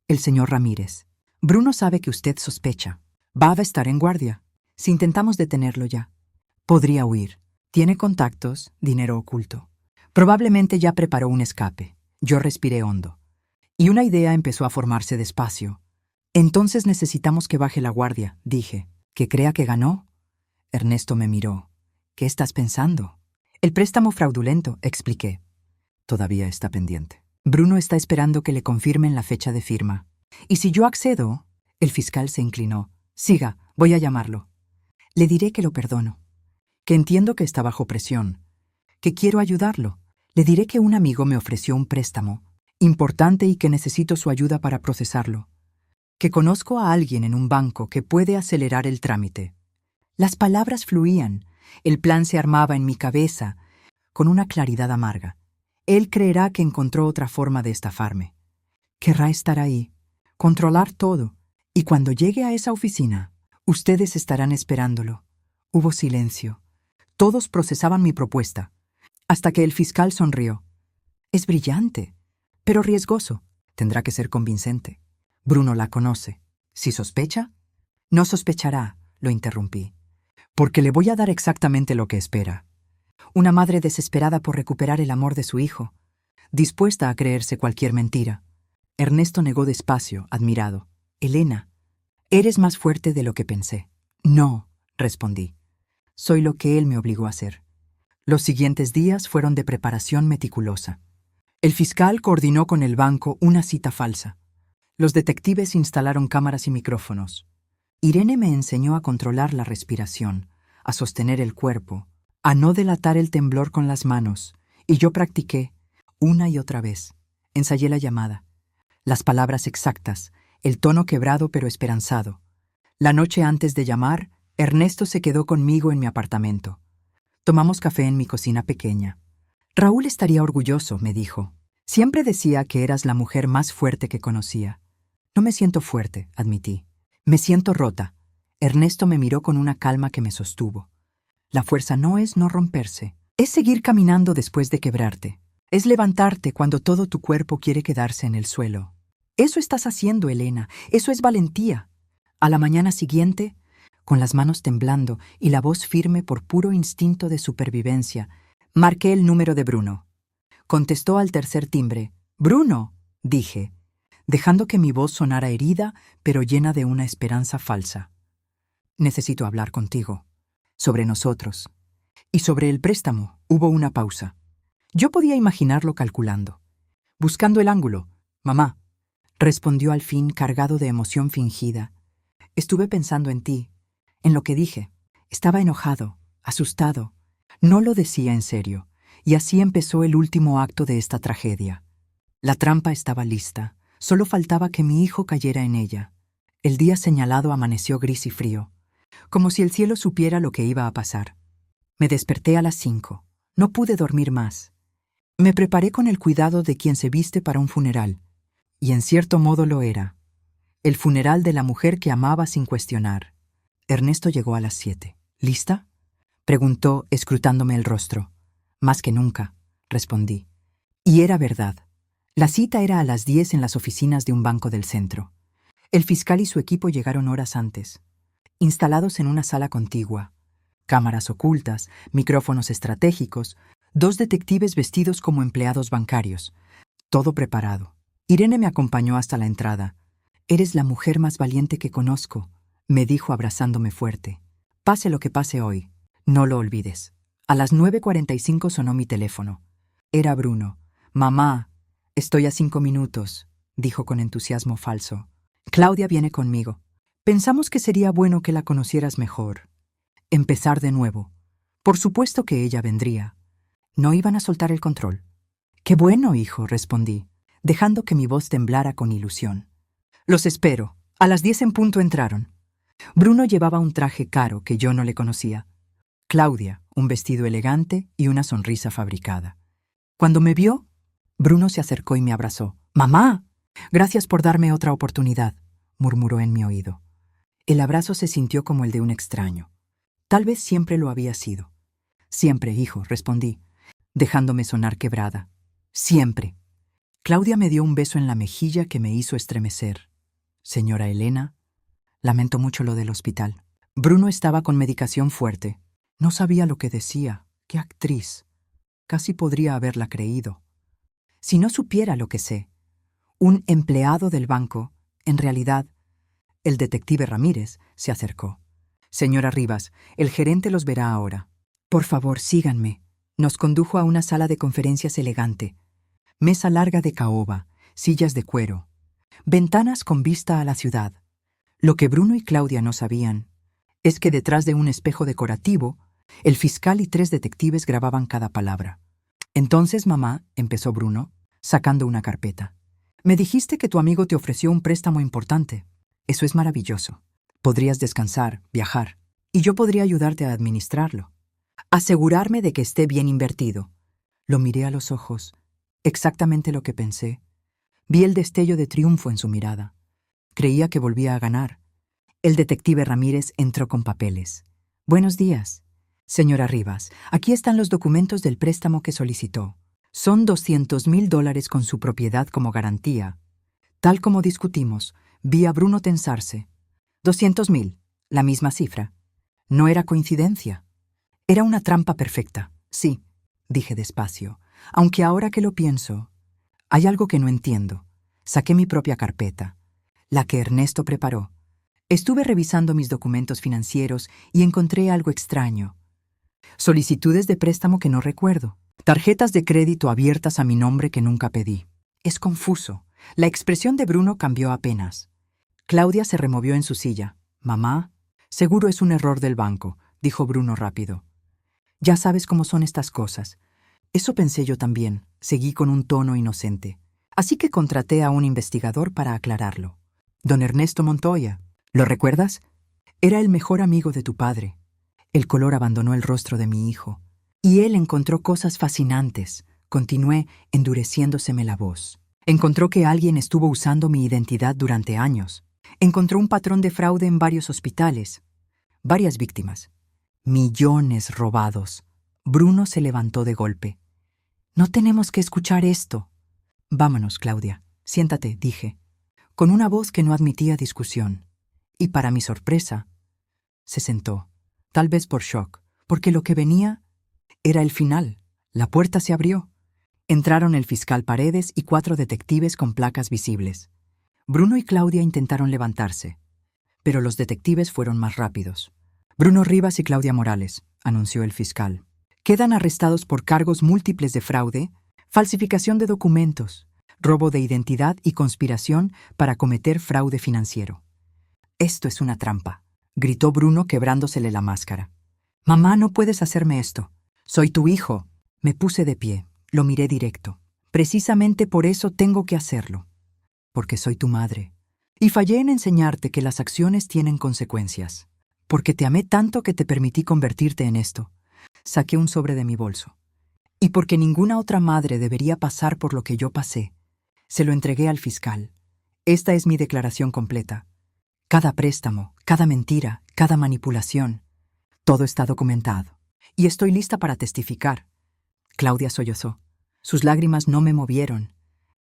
El señor Ramírez. Bruno sabe que usted sospecha. Va a estar en guardia. Si intentamos detenerlo ya, podría huir. Tiene contactos, dinero oculto. Probablemente ya preparó un escape. Yo respiré hondo. Y una idea empezó a formarse despacio. Entonces necesitamos que baje la guardia, dije. ¿Que crea que ganó? Ernesto me miró. ¿Qué estás pensando? El préstamo fraudulento, expliqué. Todavía está pendiente. Bruno está esperando que le confirmen la fecha de firma. Y si yo accedo, El fiscal se inclinó. Siga, voy a llamarlo. Le diré que lo perdono, que entiendo que está bajo presión, que quiero ayudarlo. Le diré que un amigo me ofreció un préstamo importante y que necesito su ayuda para procesarlo, que conozco a alguien en un banco que puede acelerar el trámite. Las palabras fluían, el plan se armaba en mi cabeza, con una claridad amarga. Él creerá que encontró otra forma de estafarme. Querrá estar ahí, controlar todo, y cuando llegue a esa oficina, ustedes estarán esperándolo. Hubo silencio. Todos procesaban mi propuesta, hasta que el fiscal sonrió. Es brillante, pero riesgoso. Tendrá que ser convincente. Bruno la conoce. Si sospecha, no sospechará, lo interrumpí, porque le voy a dar exactamente lo que espera. Una madre desesperada por recuperar el amor de su hijo, dispuesta a creerse cualquier mentira. Ernesto negó despacio, admirado. Elena, eres más fuerte de lo que pensé. No, respondí. Soy lo que él me obligó a hacer. Los siguientes días fueron de preparación meticulosa. El fiscal coordinó con el banco una cita falsa. Los detectives instalaron cámaras y micrófonos. Irene me enseñó a controlar la respiración, a sostener el cuerpo, a no delatar el temblor con las manos, y yo practiqué, una y otra vez. Ensayé la llamada. Las palabras exactas, el tono quebrado pero esperanzado. La noche antes de llamar, Ernesto se quedó conmigo en mi apartamento. Tomamos café en mi cocina pequeña. Raúl estaría orgulloso, me dijo. Siempre decía que eras la mujer más fuerte que conocía. No me siento fuerte, admití. Me siento rota. Ernesto me miró con una calma que me sostuvo. La fuerza no es no romperse. Es seguir caminando después de quebrarte. Es levantarte cuando todo tu cuerpo quiere quedarse en el suelo. Eso estás haciendo, Elena. Eso es valentía. A la mañana siguiente, con las manos temblando y la voz firme por puro instinto de supervivencia, marqué el número de Bruno. Contestó al tercer timbre. «Bruno», dije, dejando que mi voz sonara herida, pero llena de una esperanza falsa. «Necesito hablar contigo. Sobre nosotros. Y sobre el préstamo». Hubo una pausa. Yo podía imaginarlo calculando. «Buscando el ángulo. Mamá», respondió al fin cargado de emoción fingida. «Estuve pensando en ti, en lo que dije. Estaba enojado, asustado. No lo decía en serio, y así empezó el último acto de esta tragedia. La trampa estaba lista, solo faltaba que mi hijo cayera en ella. El día señalado amaneció gris y frío, como si el cielo supiera lo que iba a pasar. Me desperté a las 5. No pude dormir más. Me preparé con el cuidado de quien se viste para un funeral, y en cierto modo lo era. El funeral de la mujer que amaba sin cuestionar. Ernesto llegó a las 7. «¿Lista?», preguntó, escrutándome el rostro. «Más que nunca», respondí. Y era verdad. La cita era a las 10 en las oficinas de un banco del centro. El fiscal y su equipo llegaron horas antes, instalados en una sala contigua. Cámaras ocultas, micrófonos estratégicos, 2 detectives vestidos como empleados bancarios. Todo preparado. Irene me acompañó hasta la entrada. «Eres la mujer más valiente que conozco», me dijo abrazándome fuerte. «Pase lo que pase hoy, no lo olvides». A las 9:45 sonó mi teléfono. Era Bruno. «Mamá, estoy a 5 minutos», dijo con entusiasmo falso. «Claudia viene conmigo. Pensamos que sería bueno que la conocieras mejor. Empezar de nuevo. Por supuesto que ella vendría. No iban a soltar el control». «Qué bueno, hijo», respondí, dejando que mi voz temblara con ilusión. «Los espero». A las 10 en punto entraron. Bruno llevaba un traje caro que yo no le conocía. Claudia, un vestido elegante y una sonrisa fabricada. Cuando me vio, Bruno se acercó y me abrazó. «¡Mamá! Gracias por darme otra oportunidad», murmuró en mi oído. El abrazo se sintió como el de un extraño. Tal vez siempre lo había sido. «Siempre, hijo», respondí, dejándome sonar quebrada. «Siempre». Claudia me dio un beso en la mejilla que me hizo estremecer. «Señora Elena, lamento mucho lo del hospital». Bruno estaba con medicación fuerte. No sabía lo que decía. ¡Qué actriz! Casi podría haberla creído. Si no supiera lo que sé. Un empleado del banco, en realidad, el detective Ramírez, se acercó. «Señora Rivas, el gerente los verá ahora. Por favor, síganme». Nos condujo a una sala de conferencias elegante. Mesa larga de caoba, sillas de cuero, ventanas con vista a la ciudad. Lo que Bruno y Claudia no sabían es que detrás de un espejo decorativo, el fiscal y 3 detectives grababan cada palabra. Entonces, mamá, empezó Bruno, sacando una carpeta. Me dijiste que tu amigo te ofreció un préstamo importante. Eso es maravilloso. Podrías descansar, viajar, y yo podría ayudarte a administrarlo. Asegurarme de que esté bien invertido. Lo miré a los ojos. Exactamente lo que pensé. Vi el destello de triunfo en su mirada. Creía que volvía a ganar. El detective Ramírez entró con papeles. Buenos días. Señora Rivas, aquí están los documentos del préstamo que solicitó. Son $200,000 con su propiedad como garantía. Tal como discutimos, vi a Bruno tensarse. 200,000, la misma cifra. No era coincidencia. Era una trampa perfecta, sí, dije despacio. Aunque ahora que lo pienso, hay algo que no entiendo. Saqué mi propia carpeta, la que Ernesto preparó. Estuve revisando mis documentos financieros y encontré algo extraño. Solicitudes de préstamo que no recuerdo. Tarjetas de crédito abiertas a mi nombre que nunca pedí. Es confuso. La expresión de Bruno cambió apenas. Claudia se removió en su silla. Mamá, seguro es un error del banco, dijo Bruno rápido. Ya sabes cómo son estas cosas. Eso pensé yo también, seguí con un tono inocente. Así que contraté a un investigador para aclararlo. Don Ernesto Montoya, ¿lo recuerdas? Era el mejor amigo de tu padre. El color abandonó el rostro de mi hijo. Y él encontró cosas fascinantes. Continué, endureciéndoseme la voz. Encontró que alguien estuvo usando mi identidad durante años. Encontró un patrón de fraude en varios hospitales. Varias víctimas. Millones robados. Bruno se levantó de golpe. No tenemos que escuchar esto. Vámonos, Claudia. Siéntate, dije, con una voz que no admitía discusión. Y para mi sorpresa, se sentó. Tal vez por shock, porque lo que venía era el final. La puerta se abrió. Entraron el fiscal Paredes y 4 detectives con placas visibles. Bruno y Claudia intentaron levantarse, pero los detectives fueron más rápidos. Bruno Rivas y Claudia Morales, anunció el fiscal. Quedan arrestados por cargos múltiples de fraude, falsificación de documentos, robo de identidad y conspiración para cometer fraude financiero. Esto es una trampa, gritó Bruno quebrándosele la máscara. Mamá, no puedes hacerme esto. Soy tu hijo. Me puse de pie, lo miré directo. Precisamente por eso tengo que hacerlo. Porque soy tu madre. Y fallé en enseñarte que las acciones tienen consecuencias. Porque te amé tanto que te permití convertirte en esto. Saqué un sobre de mi bolso. Y porque ninguna otra madre debería pasar por lo que yo pasé, se lo entregué al fiscal. Esta es mi declaración completa. Cada préstamo, cada mentira, cada manipulación. Todo está documentado. Y estoy lista para testificar. Claudia sollozó. Sus lágrimas no me movieron.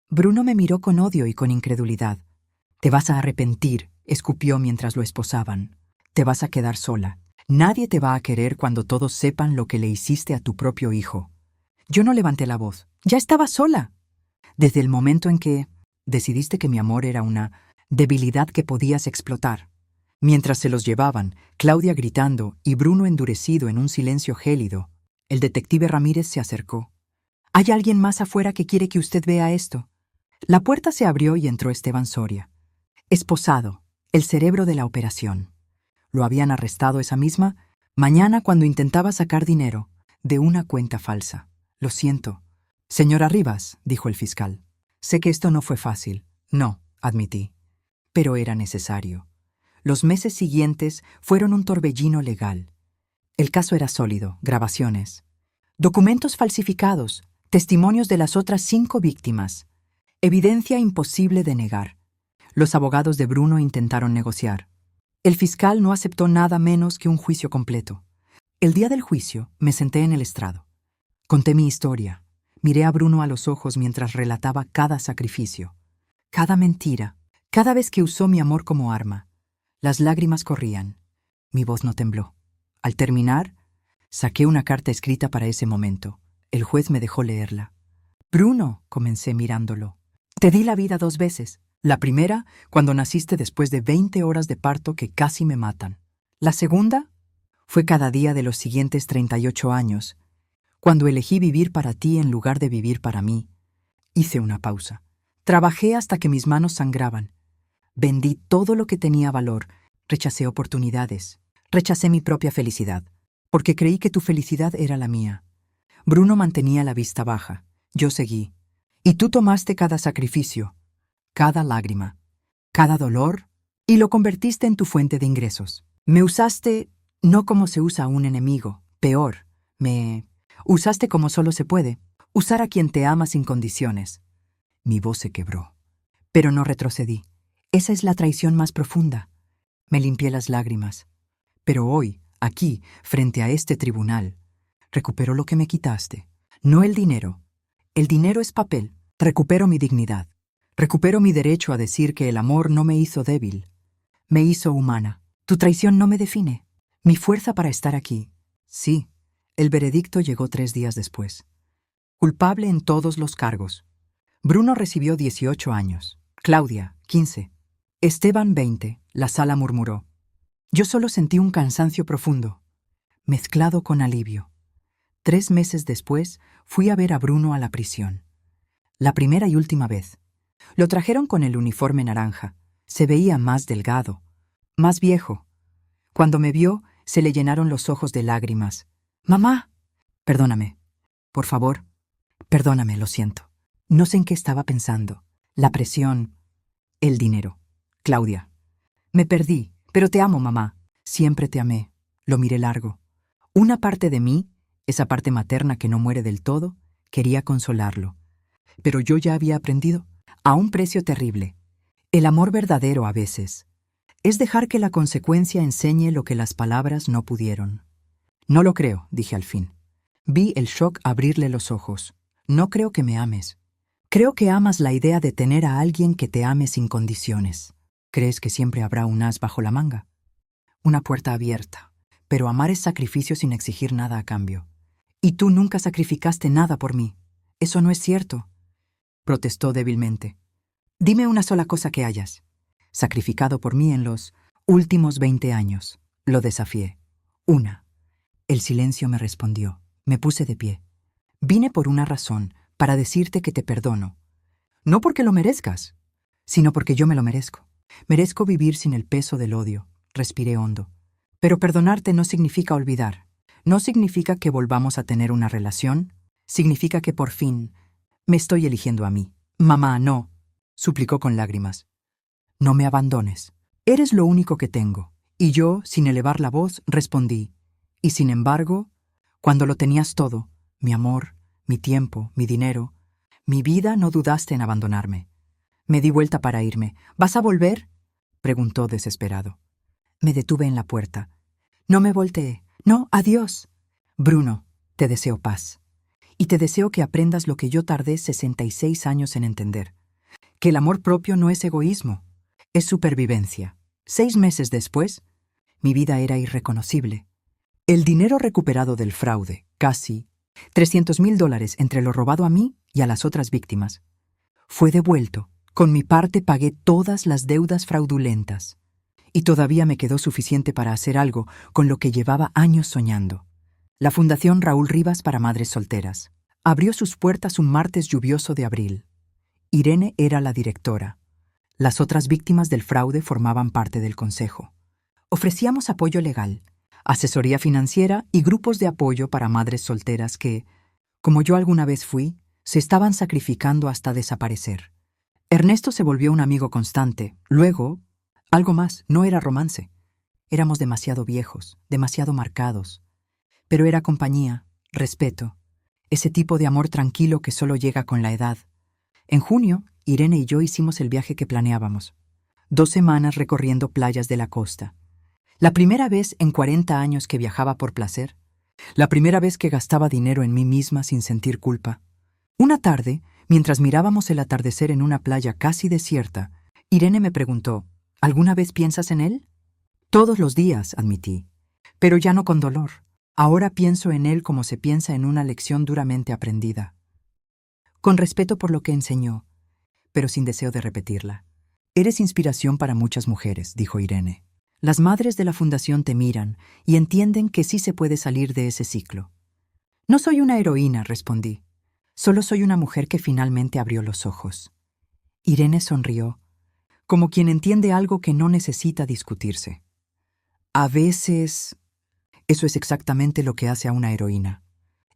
Bruno me miró con odio y con incredulidad. Te vas a arrepentir, escupió mientras lo esposaban. Te vas a quedar sola. Nadie te va a querer cuando todos sepan lo que le hiciste a tu propio hijo. Yo no levanté la voz. Ya estaba sola. Desde el momento en que decidiste que mi amor era una debilidad que podías explotar. Mientras se los llevaban, Claudia gritando y Bruno endurecido en un silencio gélido, el detective Ramírez se acercó. ¿Hay alguien más afuera que quiere que usted vea esto? La puerta se abrió y entró Esteban Soria. Esposado, el cerebro de la operación. Lo habían arrestado esa misma mañana cuando intentaba sacar dinero de una cuenta falsa. Lo siento. Señora Rivas, dijo el fiscal. Sé que esto no fue fácil. No, admití. Pero era necesario. Los meses siguientes fueron un torbellino legal. El caso era sólido, grabaciones, documentos falsificados, testimonios de las otras 5 víctimas, evidencia imposible de negar. Los abogados de Bruno intentaron negociar. El fiscal no aceptó nada menos que un juicio completo. El día del juicio me senté en el estrado. Conté mi historia. Miré a Bruno a los ojos mientras relataba cada sacrificio, cada mentira, cada vez que usó mi amor como arma. Las lágrimas corrían. Mi voz no tembló. Al terminar, saqué una carta escrita para ese momento. El juez me dejó leerla. Bruno, comencé mirándolo. Te di la vida 2 veces. La primera, cuando naciste después de 20 horas de parto que casi me matan. La segunda, fue cada día de los siguientes 38 años, cuando elegí vivir para ti en lugar de vivir para mí. Hice una pausa. Trabajé hasta que mis manos sangraban. Vendí todo lo que tenía valor, rechacé oportunidades, rechacé mi propia felicidad, porque creí que tu felicidad era la mía. Bruno mantenía la vista baja, yo seguí. Y tú tomaste cada sacrificio, cada lágrima, cada dolor, y lo convertiste en tu fuente de ingresos. Me usaste no como se usa a un enemigo, peor, me usaste como solo se puede, usar a quien te ama sin condiciones. Mi voz se quebró, pero no retrocedí. Esa es la traición más profunda. Me limpié las lágrimas. Pero hoy, aquí, frente a este tribunal, recupero lo que me quitaste. No el dinero. El dinero es papel. Recupero mi dignidad. Recupero mi derecho a decir que el amor no me hizo débil. Me hizo humana. Tu traición no me define. Mi fuerza para estar aquí. Sí, el veredicto llegó 3 días después. Culpable en todos los cargos. Bruno recibió 18 años. Claudia, 15. Esteban, 20. La sala murmuró. Yo solo sentí un cansancio profundo, mezclado con alivio. 3 meses después, fui a ver a Bruno a la prisión. La primera y última vez. Lo trajeron con el uniforme naranja. Se veía más delgado, más viejo. Cuando me vio, se le llenaron los ojos de lágrimas. «¡Mamá!». «Perdóname. Por favor. Perdóname, lo siento». No sé en qué estaba pensando. La presión, el dinero. Claudia. «Me perdí, pero te amo, mamá. Siempre te amé». Lo miré largo. Una parte de mí, esa parte materna que no muere del todo, quería consolarlo. Pero yo ya había aprendido, a un precio terrible. El amor verdadero a veces es dejar que la consecuencia enseñe lo que las palabras no pudieron. «No lo creo», dije al fin. Vi el shock abrirle los ojos. «No creo que me ames. Creo que amas la idea de tener a alguien que te ame sin condiciones. ¿Crees que siempre habrá un as bajo la manga? Una puerta abierta. Pero amar es sacrificio sin exigir nada a cambio. Y tú nunca sacrificaste nada por mí. Eso no es cierto», protestó débilmente. «Dime una sola cosa que hayas sacrificado por mí en los últimos 20 años. Lo desafié. Una». El silencio me respondió. Me puse de pie. «Vine por una razón, para decirte que te perdono. No porque lo merezcas, sino porque yo me lo merezco. Merezco vivir sin el peso del odio». Respiré hondo. «Pero perdonarte no significa olvidar. No significa que volvamos a tener una relación. Significa que por fin me estoy eligiendo a mí». «Mamá, no», suplicó con lágrimas. «No me abandones. Eres lo único que tengo». Y yo, sin elevar la voz, respondí. «Y sin embargo, cuando lo tenías todo, mi amor, mi tiempo, mi dinero, mi vida, no dudaste en abandonarme». Me di vuelta para irme. «¿Vas a volver?», preguntó desesperado. Me detuve en la puerta. No me volteé. «No, adiós». «Bruno, te deseo paz. Y te deseo que aprendas lo que yo tardé 66 años en entender. Que el amor propio no es egoísmo, es supervivencia». 6 meses después, mi vida era irreconocible. El dinero recuperado del fraude, casi $300,000 entre lo robado a mí y a las otras víctimas, fue devuelto. Con mi parte pagué todas las deudas fraudulentas. Y todavía me quedó suficiente para hacer algo con lo que llevaba años soñando. La Fundación Raúl Rivas para Madres Solteras abrió sus puertas un martes lluvioso de abril. Irene era la directora. Las otras víctimas del fraude formaban parte del consejo. Ofrecíamos apoyo legal, asesoría financiera y grupos de apoyo para madres solteras que, como yo alguna vez fui, se estaban sacrificando hasta desaparecer. Ernesto se volvió un amigo constante. Luego, algo más, no era romance. Éramos demasiado viejos, demasiado marcados. Pero era compañía, respeto, ese tipo de amor tranquilo que solo llega con la edad. En junio, Irene y yo hicimos el viaje que planeábamos. 2 semanas recorriendo playas de la costa. La primera vez en 40 años que viajaba por placer. La primera vez que gastaba dinero en mí misma sin sentir culpa. Una tarde, mientras mirábamos el atardecer en una playa casi desierta, Irene me preguntó, «¿Alguna vez piensas en él?». «Todos los días», admití, «pero ya no con dolor. Ahora pienso en él como se piensa en una lección duramente aprendida. Con respeto por lo que enseñó, pero sin deseo de repetirla. Eres inspiración para muchas mujeres», dijo Irene. «Las madres de la fundación te miran y entienden que sí se puede salir de ese ciclo». «No soy una heroína», respondí. «Solo soy una mujer que finalmente abrió los ojos». Irene sonrió. como quien entiende algo que no necesita discutirse. A veces, eso es exactamente lo que hace a una heroína.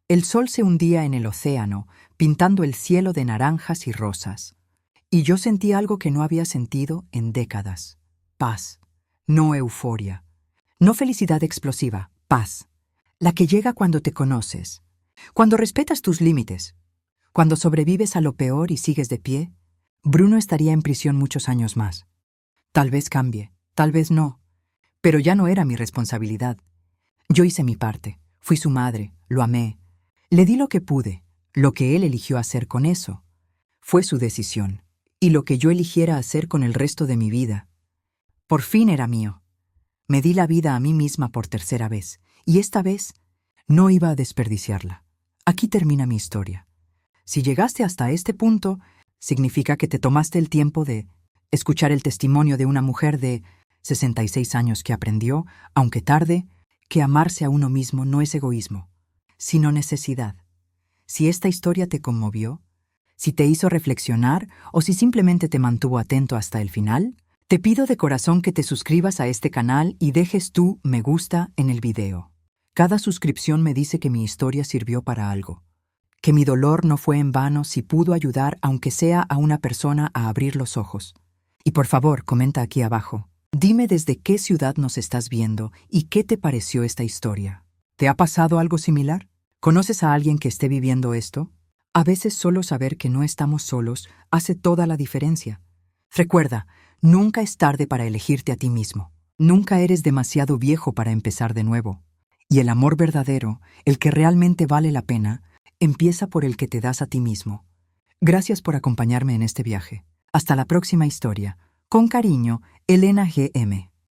El sol se hundía en el océano, pintando el cielo de naranjas y rosas. Y yo sentí algo que no había sentido en décadas. Paz, no euforia. No felicidad explosiva, paz. La que llega cuando te conoces, cuando respetas tus límites, cuando sobrevives a lo peor y sigues de pie. Bruno estaría en prisión muchos años más. Tal vez cambie, tal vez no, pero ya no era mi responsabilidad. Yo hice mi parte, fui su madre, lo amé. Le di lo que pude, lo que él eligió hacer con eso. Fue su decisión, y lo que yo eligiera hacer con el resto de mi vida. Por fin era mío. Me di la vida a mí misma por tercera vez, y esta vez no iba a desperdiciarla. Aquí termina mi historia. Si llegaste hasta este punto, significa que te tomaste el tiempo de escuchar el testimonio de una mujer de 66 años que aprendió, aunque tarde, que amarse a uno mismo no es egoísmo, sino necesidad. Si esta historia te conmovió, si te hizo reflexionar o si simplemente te mantuvo atento hasta el final, te pido de corazón que te suscribas a este canal y dejes tu me gusta en el video. Cada suscripción me dice que mi historia sirvió para algo, que mi dolor no fue en vano si pudo ayudar aunque sea a una persona a abrir los ojos. Y por favor, comenta aquí abajo. Dime desde qué ciudad nos estás viendo y qué te pareció esta historia. ¿Te ha pasado algo similar? ¿Conoces a alguien que esté viviendo esto? A veces solo saber que no estamos solos hace toda la diferencia. Recuerda, nunca es tarde para elegirte a ti mismo. Nunca eres demasiado viejo para empezar de nuevo. Y el amor verdadero, el que realmente vale la pena, empieza por el que te das a ti mismo. Gracias por acompañarme en este viaje. Hasta la próxima historia. Con cariño, Elena GM.